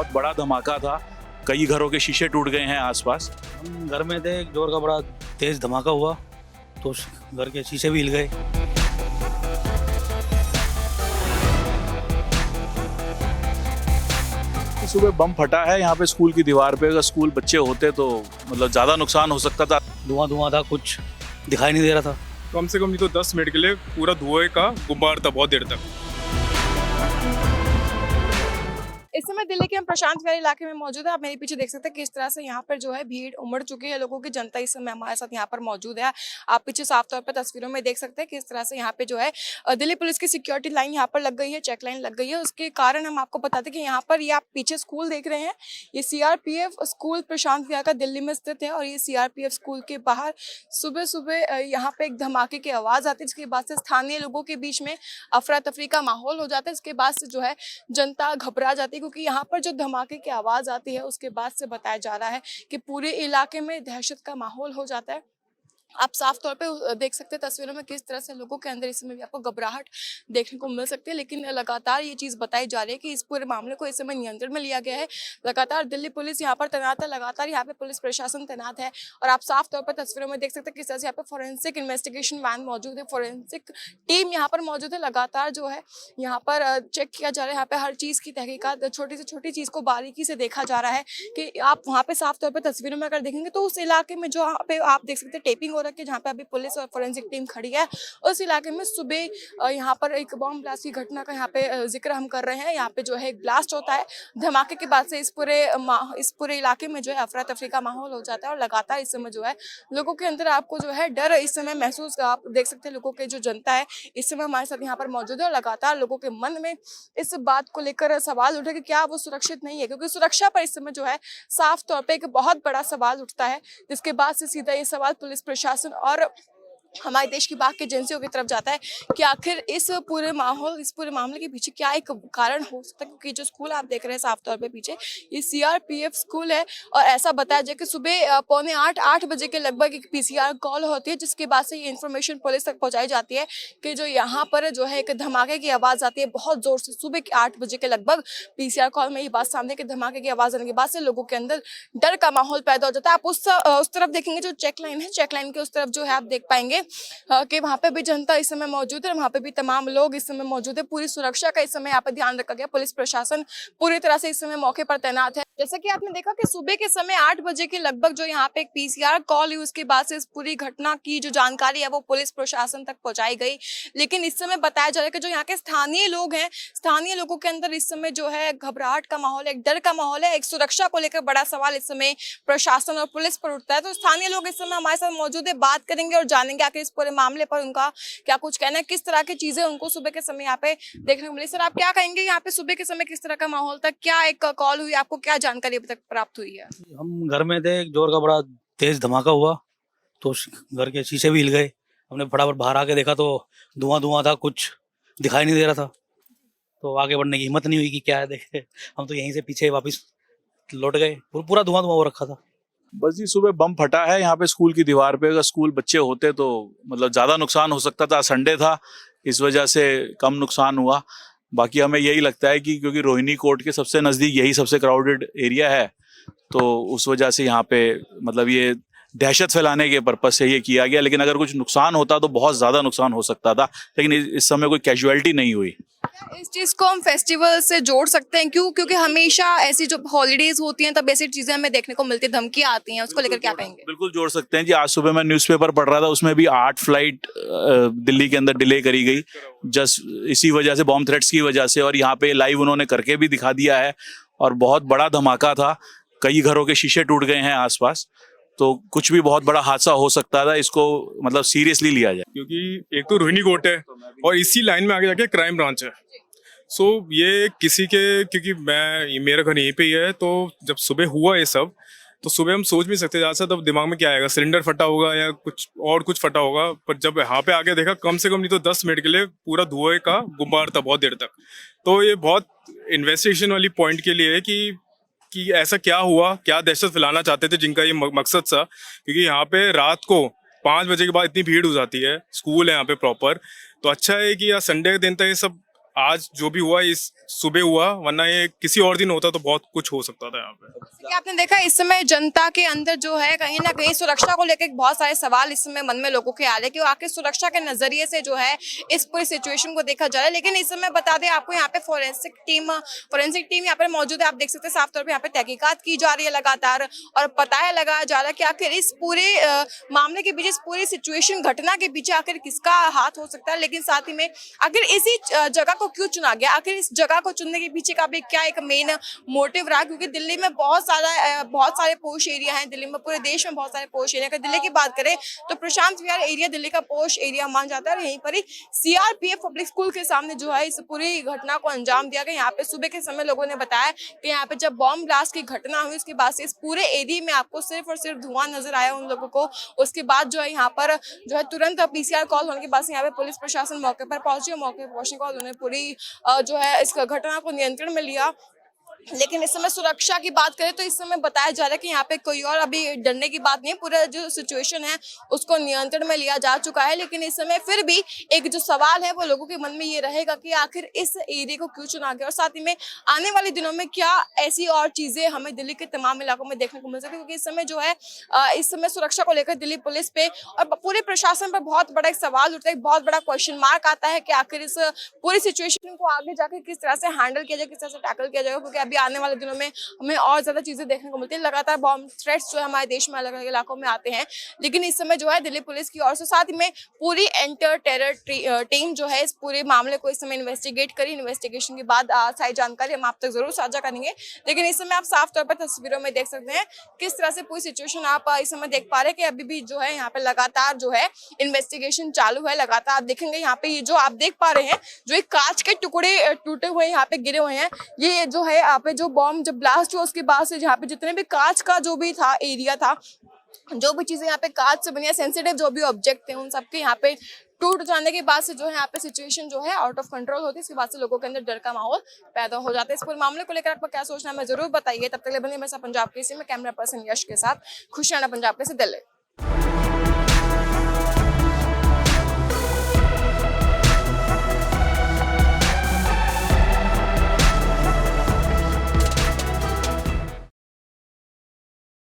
बहुत बड़ा धमाका था। कई घरों के शीशे टूट गए हैं आसपास। हम घर में थे, एक जोर का बड़ा तेज धमाका हुआ तो उस घर के शीशे भी हिल गए। सुबह बम फटा है यहाँ पे स्कूल की दीवार पे। अगर स्कूल बच्चे होते तो मतलब ज़्यादा नुकसान हो सकता था। धुआं था, कुछ दिखाई नहीं दे रहा था। कम से कम नहीं तो 10 मिनट के लिए पूरा धुएं का गुब्बार था बहुत देर तक। इस समय दिल्ली के हम प्रशांत विहार इलाके में मौजूद है। आप मेरे पीछे देख सकते हैं किस तरह से यहाँ पर जो है भीड़ उमड़ चुकी है। लोगों की जनता इस समय हमारे साथ यहाँ पर मौजूद है। आप पीछे साफ तौर पर तस्वीरों में देख सकते हैं किस तरह से यहाँ पे जो है दिल्ली पुलिस की सिक्योरिटी लाइन यहाँ पर लग गई है, चेक लाइन लग गई है। उसके कारण हम आपको बताते हैं कि यहाँ पर ये आप पीछे स्कूल देख रहे हैं, ये CRPF स्कूल प्रशांत विहार का दिल्ली में स्थित है। और ये CRPF स्कूल के बाहर सुबह सुबह यहाँ पे एक धमाके की आवाज़ आती है, जिसके बाद से स्थानीय लोगों के बीच में अफरा तफरी का माहौल हो जाता है। इसके बाद से जो है जनता घबरा जाती है, क्योंकि यहाँ पर जो धमाके की आवाज़ आती है उसके बाद से बताया जा रहा है कि पूरे इलाके में दहशत का माहौल हो जाता है। आप साफ तौर पे देख सकते हैं तस्वीरों में किस तरह से लोगों के अंदर इसमें भी आपको घबराहट देखने को मिल सकती है। लेकिन लगातार ये चीज़ बताई जा रही है कि इस पूरे मामले को इस समय नियंत्रण में लिया गया है। लगातार दिल्ली पुलिस यहाँ पर तैनात है, लगातार यहाँ पे पुलिस प्रशासन तैनात है। और आप साफ तौर पर तस्वीरों में देख सकते हैं किस तरह से यहाँ पे फॉरेंसिक इन्वेस्टिगेशन वैन मौजूद है, फॉरेंसिक टीम यहाँ पर मौजूद है। लगातार जो है यहाँ पर चेक किया जा रहा है, यहाँ पे हर चीज़ की तहकीकात, छोटी से छोटी चीज़ को बारीकी से देखा जा रहा है। कि आप वहाँ पे साफ तौर पर तस्वीरों में अगर देखेंगे तो उस इलाके में जो यहाँ पे आप देख सकते हैं टेपिंग हो रखी है, जहाँ पे अभी पुलिस और फोरेंसिक टीम खड़ी है, उस इलाके में सुबह यहाँ पर एक बॉम्ब ब्लास्ट की घटना का यहाँ पे जिक्र हम कर रहे हैं। यहाँ पे जो है एक ब्लास्ट होता है, धमाके के बाद से इस पूरे इलाके में जो है अफरा तफरी का माहौल हो जाता है। और लगातार इस समय जो है लोगों के अंदर आपको जो है डर इस समय महसूस, आप देख सकते हैं लोगों के जो जनता है इस समय हमारे साथ यहाँ पर मौजूद है। और लगातार लोगों के मन में इस बात को लेकर सवाल उठे कि क्या वो सुरक्षित नहीं है, क्योंकि सुरक्षा पर इस समय जो है साफ तौर पर एक बहुत बड़ा सवाल उठता है। जिसके बाद से सीधा ये सवाल पुलिस प्रशासन और हमारे देश की बाकी एजेंसियों की तरफ जाता है कि आखिर इस पूरे मामले के पीछे क्या एक कारण हो सकता है। क्योंकि जो स्कूल आप देख रहे हैं साफ तौर पे पीछे, ये CRPF स्कूल है। और ऐसा बताया जाए कि सुबह 7:45 बजे के लगभग एक PCR कॉल होती है, जिसके बाद से ये इन्फॉर्मेशन पुलिस तक पहुंचाई जाती है कि जो यहाँ पर जो है एक धमाके की आवाज़ आती है बहुत ज़ोर से। सुबह के 8 बजे के लगभग PCR कॉल में ये बात सामने कि धमाके की आवाज़ आने के बाद से लोगों के अंदर डर का माहौल पैदा हो जाता है। आप उस तरफ देखेंगे, जो चेक लाइन है, चेक लाइन के उस तरफ जो है आप देख पाएंगे कि वहाँ पे भी जनता इस समय मौजूद है, वहाँ पे भी तमाम लोग इस समय मौजूद है। पूरी सुरक्षा का इस समय यहाँ पे ध्यान रखा गया, पुलिस प्रशासन पूरी तरह से इस समय मौके पर तैनात है। जैसा कि आपने देखा कि सुबह के समय 8 बजे के लगभग जो यहाँ पे एक PCR कॉल हुई, उसके बाद से इस पूरी घटना की जो जानकारी है वो पुलिस प्रशासन तक पहुंचाई गई। लेकिन इस समय बताया जा रहा है कि जो यहाँ के स्थानीय लोग हैं, स्थानीय लोगों के अंदर इस समय जो है घबराहट का माहौल है, एक डर का माहौल है, एक सुरक्षा को लेकर बड़ा सवाल इस समय प्रशासन और पुलिस पर उठता है। तो स्थानीय लोग इस समय हमारे साथ मौजूद है, बात करेंगे और जानेंगे आखिर इस पूरे मामले पर उनका क्या कुछ कहना है, किस तरह की चीजें उनको सुबह के समय यहाँ पे देखने को मिली। सर, आप क्या कहेंगे, यहाँ पे सुबह के समय किस तरह का माहौल था, क्या एक कॉल हुई, आपको क्या जानकारी अभी तक प्राप्त हुई है? हम घर में थे, एक जोर का बड़ा तेज धमाका हुआ तो उस घर के शीशे भी हिल गए। हमने फटाफट बाहर आके देखा तो धुआं था, कुछ दिखाई नहीं दे रहा था। तो आगे बढ़ने की हिम्मत नहीं हुई कि क्या है देखे। हम तो यहीं से पीछे वापस लौट गए, पूरा धुआं हो रखा था। बस जी, सुबह बम फटा है यहाँ पे स्कूल की दीवार पे। अगर स्कूल बच्चे होते तो मतलब ज़्यादा नुकसान हो सकता था। संडे था, इस वजह से कम नुकसान हुआ। बाकी हमें यही लगता है कि क्योंकि रोहिणी कोर्ट के सबसे नज़दीक यही सबसे क्राउडेड एरिया है, तो उस वजह से यहाँ पे मतलब ये दहशत फैलाने के पर्पज से ये किया गया। लेकिन अगर कुछ नुकसान होता तो बहुत ज़्यादा नुकसान हो सकता था, लेकिन इस समय कोई कैजुअलिटी नहीं हुई। इस चीज को हम फेस्टिवल से जोड़ सकते हैं, क्योंकि हमेशा ऐसी जो हॉलीडेज होती हैं तब ऐसी चीजें हमें देखने को मिलती है, धमकियां आती हैं, उसको लेकर क्या कहेंगे? बिल्कुल जोड़ सकते हैं जी। आज सुबह मैं न्यूज़पेपर पढ़ रहा था, उसमें भी 8 फ्लाइट दिल्ली के अंदर डिले करी गई जस्ट इसी वजह से, बॉम्ब थ्रेट्स की वजह से। और यहाँ पे लाइव उन्होंने करके भी दिखा दिया है। और बहुत बड़ा धमाका था, कई घरों के शीशे टूट गए हैं आसपास। तो कुछ भी बहुत बड़ा हादसा हो सकता था, इसको मतलब सीरियसली लिया जाए। क्योंकि एक तो रोहिणी कोर्ट है और इसी लाइन में आगे जाके क्राइम ब्रांच है। सो ये किसी के, क्योंकि मेरा घर यहीं पे ही है, तो जब सुबह हुआ ये सब तो सुबह हम सोच भी सकते ज़्यादा से, तब दिमाग में क्या आएगा, सिलेंडर फटा होगा या कुछ फटा होगा। पर जब यहाँ पे आके देखा, कम से कम नहीं तो 10 मिनट के लिए पूरा धुएं का गुब्बार था बहुत देर तक। तो ये बहुत इन्वेस्टिगेशन वाली पॉइंट के लिए है कि ऐसा क्या हुआ, क्या दहशत फैलाना चाहते थे जिनका ये मकसद था। क्योंकि यहाँ पे रात को 5 बजे के बाद इतनी भीड़ हो जाती है, स्कूल है यहाँ पे प्रॉपर। तो अच्छा है कि यार संडे के दिन तक ये सब आज जो भी हुआ इस सुबह हुआ, वरना ये किसी और दिन होता तो बहुत कुछ हो सकता था यहाँ पे। जैसे कि आपने देखा इस समय जनता के अंदर जो है कहीं ना कहीं सुरक्षा को लेकर बहुत सारे सवाल इस समय मन में लोगों के आ रहे हैं कि आखिर सुरक्षा के नजरिए से जो है इस पूरी सिचुएशन को देखा जा रहा है। लेकिन इस समय बता दें आपको यहाँ पे फोरेंसिक टीम यहाँ पे मौजूद है। आप देख सकते हैं साफ तौर पर यहाँ पे तहकीकात की जा रही है लगातार और पता लगाया जा रहा है कि आखिर इस पूरे मामले के पीछे, इस पूरी सिचुएशन घटना के पीछे आखिर किसका हाथ हो सकता है। लेकिन साथ ही में आखिर इसी जगह को क्यों चुना गया, आखिर इस जगह को चुनने के पीछे का भी क्या एक मेन मोटिव रहा, क्योंकि दिल्ली में बहुत सारे पोश एरिया हैं। दिल्ली में, पूरे देश में बहुत सारे पोश एरिया। अगर दिल्ली की बात करें तो प्रशांत विहार एरिया दिल्ली का पोश एरिया मान जाता है और यहीं पर ही सीआरपीएफ पब्लिक स्कूल के सामने जो है इस पूरी घटना को अंजाम दिया गया। यहाँ पे सुबह के समय लोगों ने बताया कि यहाँ पे जब बॉम्ब ब्लास्ट की घटना हुई उसके बाद से इस पूरे एरिया में आपको सिर्फ और सिर्फ धुआं नजर आया उन लोगों को। उसके बाद जो है यहाँ पर जो है तुरंत पीसीआर कॉल होने के बाद से यहाँ पे पुलिस प्रशासन मौके पर पहुंची और मौके पर पहुंचने के बाद उन्होंने पूरी जो है इस घटना को नियंत्रण में लिया। लेकिन इस समय सुरक्षा की बात करें तो इस समय बताया जा रहा है कि यहाँ पे कोई और अभी डरने की बात नहीं है। पूरा जो सिचुएशन है उसको नियंत्रण में लिया जा चुका है। लेकिन इस समय फिर भी एक जो सवाल है वो लोगों के मन में ये रहेगा कि आखिर इस एरिया को क्यों चुना गया और साथ ही में आने वाले दिनों में क्या ऐसी और चीजें हमें दिल्ली के तमाम इलाकों में देखने को मिल सकती है। क्योंकि इस समय जो है इस समय सुरक्षा को लेकर दिल्ली पुलिस पे और पूरे प्रशासन पर बहुत बड़ा एक सवाल उठता है, एक बहुत बड़ा क्वेश्चन मार्क आता है कि आखिर इस पूरी सिचुएशन को आगे जाकर किस तरह से हैंडल किया जाए, किस तरह से टैकल किया जाएगा। क्योंकि अभी आने वाले दिनों में हमें और ज्यादा चीजें देखने को मिलती है। लगातार बॉम्ब थ्रेट्स जो है हमारे देश में अलग अलग इलाकों में आते हैं। लेकिन इस समय जो है दिल्ली पुलिस की ओर से साथ ही में पूरी एंटर टेरर टीम जो है इस पूरे मामले को इस समय इन्वेस्टिगेट करी। इन्वेस्टिगेशन के बाद सारी जानकारी हम आप तक जरूर साझा करेंगे। लेकिन इस समय आप साफ तौर पर तस्वीरों में देख सकते हैं किस तरह से पूरी सिचुएशन आप इस समय देख पा रहे हैं कि अभी भी जो है यहाँ पे लगातार जो है इन्वेस्टिगेशन चालू है। लगातार आप देखेंगे यहाँ पे ये जो आप देख पा रहे हैं जो एक कांच के टुकड़े टूटे हुए यहाँ पे गिरे हुए हैं, ये जो है यहाँ पे जो बॉम्ब जब ब्लास्ट हुआ उसके बाद से यहाँ पे जितने भी कांच का जो भी था एरिया था, जो भी चीजें यहाँ पे कांच से बनी है, सेंसिटिव जो भी ऑब्जेक्ट थे उन सबके यहाँ पे टूट जाने के बाद से जो है यहाँ पे सिचुएशन जो है आउट ऑफ कंट्रोल होती है। इसके बाद से लोगों के अंदर डर का माहौल पैदा हो जाता है। इस पूरे मामले को लेकर आपका क्या सोचना है मैं जरूर बताइए। तब तक ले बने हमेशा पंजाब केसरी में कैमरा पर्सन यश के साथ खुश रहना पंजाब केसरी दिल्ली।